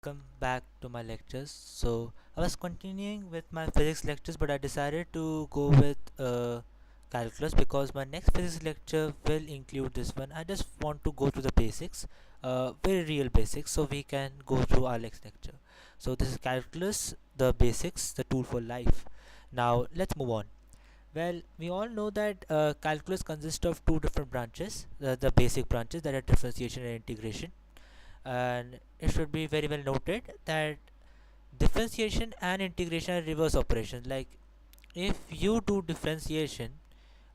welcome back to my lectures. So I was continuing with my physics lectures, but I decided to go with calculus because my next physics lecture will include this one. I just want to go through the basics, very real basics, so we can go through our next lecture. So this is calculus, the basics, the tool for life. Now let's move on. Well, we all know that calculus consists of two different branches, the basic branches, that are differentiation and integration. And it should be very well noted that differentiation and integration are reverse operations. Like if you do differentiation,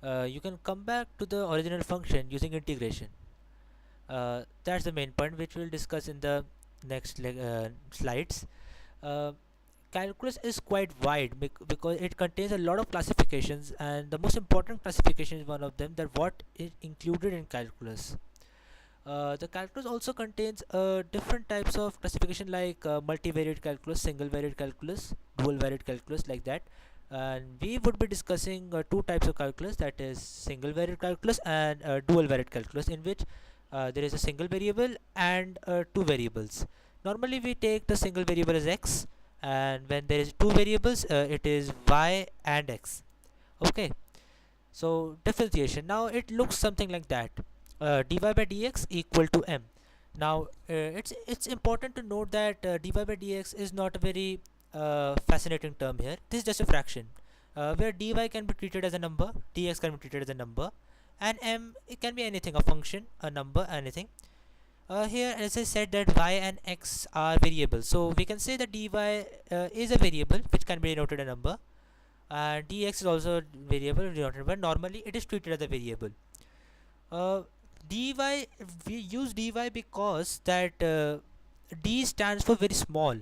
you can come back to the original function using integration. That's the main point, which we'll discuss in the next slides. uh, Calculus is quite wide because it contains a lot of classifications, and the most important classification is one of them, that what is included in calculus. The calculus also contains different types of classification, like multivariate calculus, single variate calculus, dual variate calculus, like that. And we would be discussing two types of calculus, that is single variate calculus and dual variate calculus, in which there is a single variable and two variables. Normally we take the single variable as x, and when there is two variables, it is y and x. Okay, so differentiation, now it looks something like that. Dy by dx equal to m. Now it's important to note that dy by dx is not a very fascinating term here. This is just a fraction, where dy can be treated as a number, dx can be treated as a number, and m, it can be anything, a function, a number, anything. Here, as I said, that y and x are variables, so we can say that dy is a variable which can be denoted a number, and dx is also a variable denoted, but normally it is treated as a variable. uh, dy, we use dy because that d stands for very small.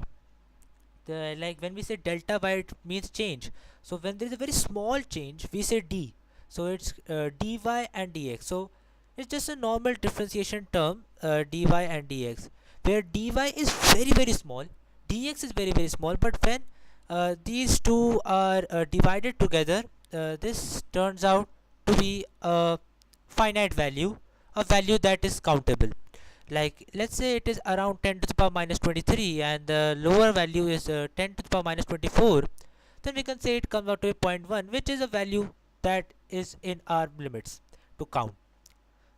Like when we say delta y, it means change, so when there is a very small change we say d. So it's dy and dx, so it's just a normal differentiation term, dy and dx, where dy is very small, dx is very small, but when these two are divided together, this turns out to be a finite value, a value that is countable. Like let's say it is around 10 to the power minus 23, and the lower value is 10 to the power minus 24, then we can say it comes out to a zero point 0.1, which is a value that is in our limits to count.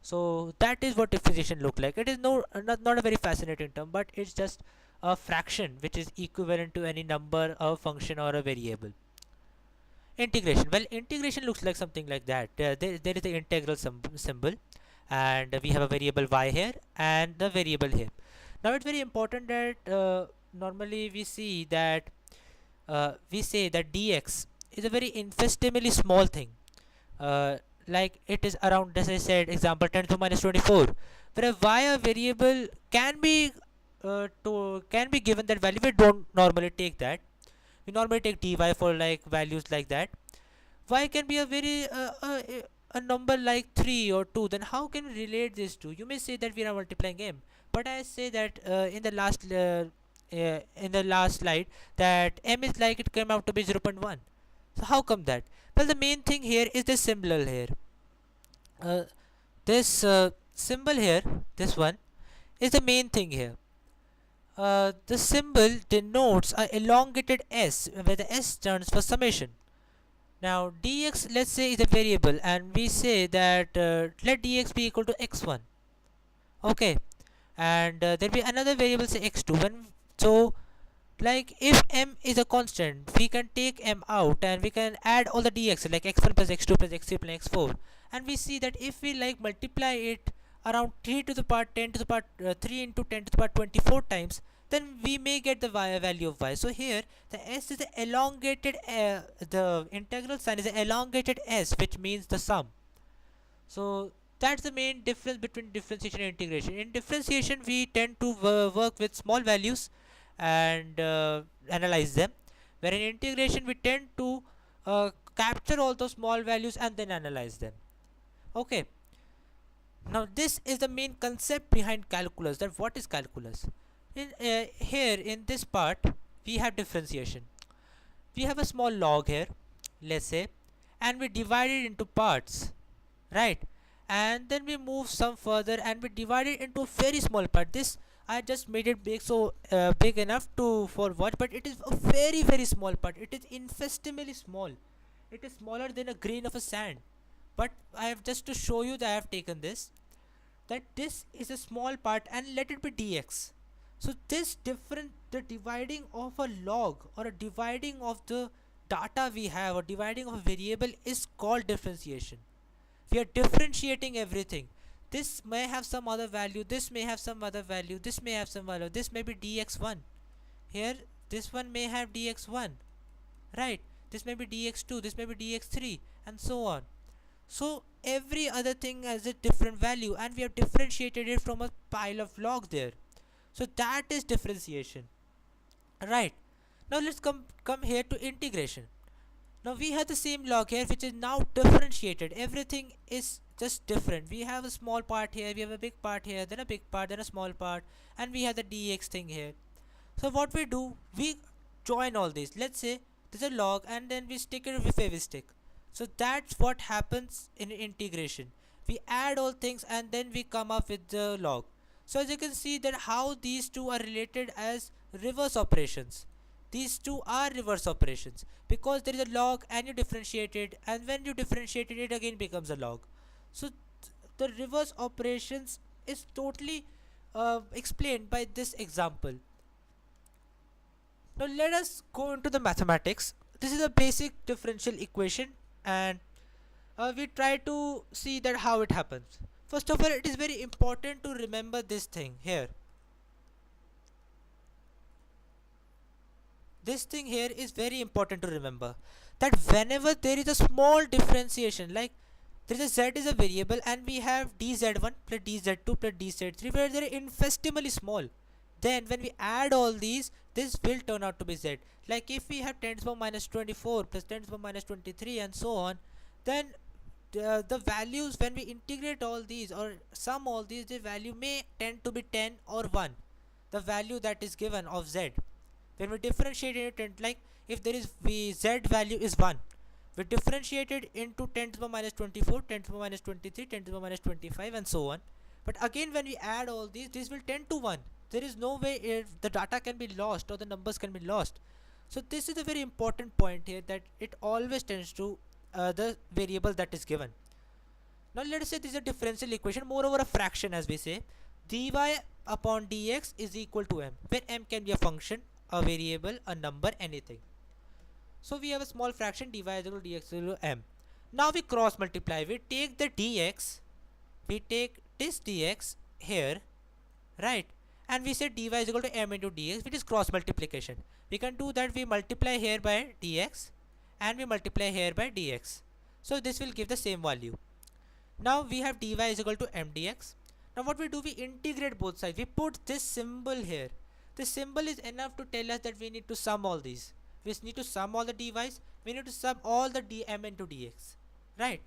So that is what differentiation look like. It is not a very fascinating term, but it's just a fraction which is equivalent to any number, a function, or a variable. Integration, well, integration looks like something like that. There is the integral symbol, and we have a variable y here and the variable here. Now it's very important that normally we say that dx is a very infinitesimally small thing. Like it is around, as I said, example 10 to the minus 24, whereas y, a variable, can be given that value. We don't normally take that. We normally take dy for like values like that. Y can be a very a number like 3 or 2. Then how can we relate this to? You may say that we are multiplying m, but I say that in the last slide, that m is like it came out to be 0 0.1. So how come that? Well, the main thing here is this symbol here. This symbol here, this one, is the main thing here. The symbol denotes a elongated s, where the s stands for summation. Now dx, let's say, is a variable, and we say that let dx be equal to x1. Okay, and there will be another variable, say x2. So like if m is a constant, we can take m out and we can add all the dx, like x1 plus x2 plus x3 plus x4, and we see that if we like multiply it around 3 to the power 10 to the power 3 into 10 to the power 24 times, then we may get the value of y. So here the s is the elongated, the integral sign is the elongated s, which means the sum. So that's the main difference between differentiation and integration. In differentiation we tend to work with small values and analyze them, where in integration we tend to capture all those small values and then analyze them. Okay, now this is the main concept behind calculus, that what is calculus. Here in this part we have differentiation. We have a small log here, let's say, and we divide it into parts, right? And then we move some further and we divide it into a very small part. This I just made it big, so big enough to for watch, but it is a very small part. It is infinitesimally small. It is smaller than a grain of a sand. But I have just to show you that I have taken this, that this is a small part and let it be dx. So this different, the dividing of a log or a dividing of the data we have or dividing of a variable is called differentiation. We are differentiating everything. This may have some other value, this may have some other value, this may have some value, this may be dx1. Here this one may have dx1, right? This may be dx2, this may be dx3, and so on. So every other thing has a different value and we have differentiated it from a pile of log there. So that is differentiation, right? Now let's come here to integration. Now we have the same log here which is now differentiated. Everything is just different. We have a small part here, we have a big part here, then a big part, then a small part, and we have the dx thing here. So what we do, we join all these. Let's say there's a log and then we stick it with a stick. So that's what happens in integration. We add all things and then we come up with the log. So as you can see that how these two are related as reverse operations. These two are reverse operations because there is a log and you differentiate it, and when you differentiate it, it again becomes a log. So the reverse operations is totally explained by this example. Now let us go into the mathematics. This is a basic differential equation, and we try to see that how it happens. First of all, it is very important to remember this thing here. This thing here is very important to remember, that whenever there is a small differentiation, like there is a z is a variable and we have dz1 plus dz2 plus dz3 where they are infinitesimally small, then when we add all these, this will turn out to be z. Like if we have 10 to the power minus 24 plus 10 to the power minus 23 and so on, then the values when we integrate all these or sum all these, the value may tend to be 10 or 1, the value that is given of z. When we differentiate it, like if there is z value is 1, we differentiate it into 10 to the minus 24, 10 to the minus 23, 10 to the minus 25 and so on. But again when we add all these, this will tend to 1. There is no way if the data can be lost or the numbers can be lost. So this is a very important point here, that it always tends to the variable that is given. Now let us say this is a differential equation, moreover a fraction, as we say dy upon dx is equal to m, where m can be a function, a variable, a number, anything. So we have a small fraction dy is equal to dx is equal to m. Now we cross multiply, we take the dx, we take this dx here, right, and we say dy is equal to m into dx, which is cross multiplication. We can do that, we multiply here by dx and we multiply here by dx, so this will give the same value. Now we have dy is equal to m dx. Now what we do, we integrate both sides, we put this symbol here. This symbol is enough to tell us that we need to sum all these. We need to sum all the dy's, we need to sum all the dm into dx, right?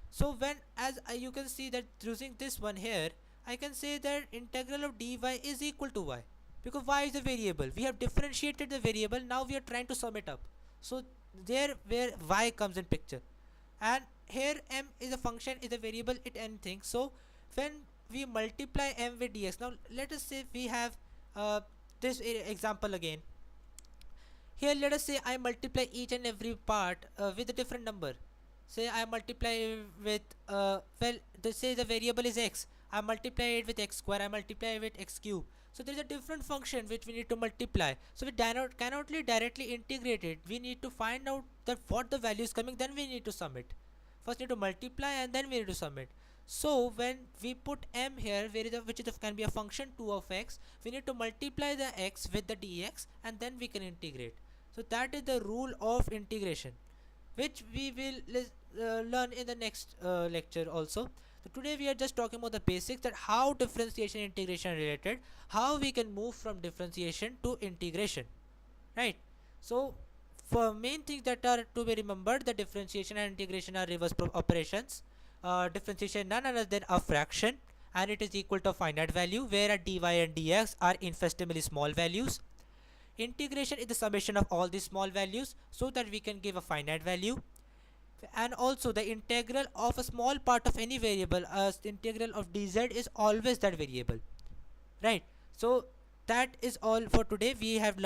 So when, as you can see that using this one here, I can say that integral of dy is equal to y, because y is a variable. We have differentiated the variable, now we are trying to sum it up. So there where y comes in picture, and here m is a function, is a variable, it anything. So when we multiply m with dx, now let us say we have this example again. Here let us say I multiply each and every part with a different number. Say I multiply with well, say the variable is x, I multiply it with x square, I multiply it with x cube. So there is a different function which we need to multiply. So we cannot directly integrate it. We need to find out that what the value is coming, then we need to sum it. First need to multiply and then we need to sum it. So when we put m here, where is which is can be a function 2 of x, we need to multiply the x with the dx and then we can integrate. So that is the rule of integration, which we will learn in the next lecture also. So today we are just talking about the basics, that how differentiation and integration are related, how we can move from differentiation to integration, right? So for main things that are to be remembered, the differentiation and integration are reverse operations. Differentiation none other than a fraction, and it is equal to a finite value, where dy and dx are infinitesimally small values. Integration is the summation of all these small values so that we can give a finite value. And also the integral of a small part of any variable, as integral of dz is always that variable, right? So that is all for today. We have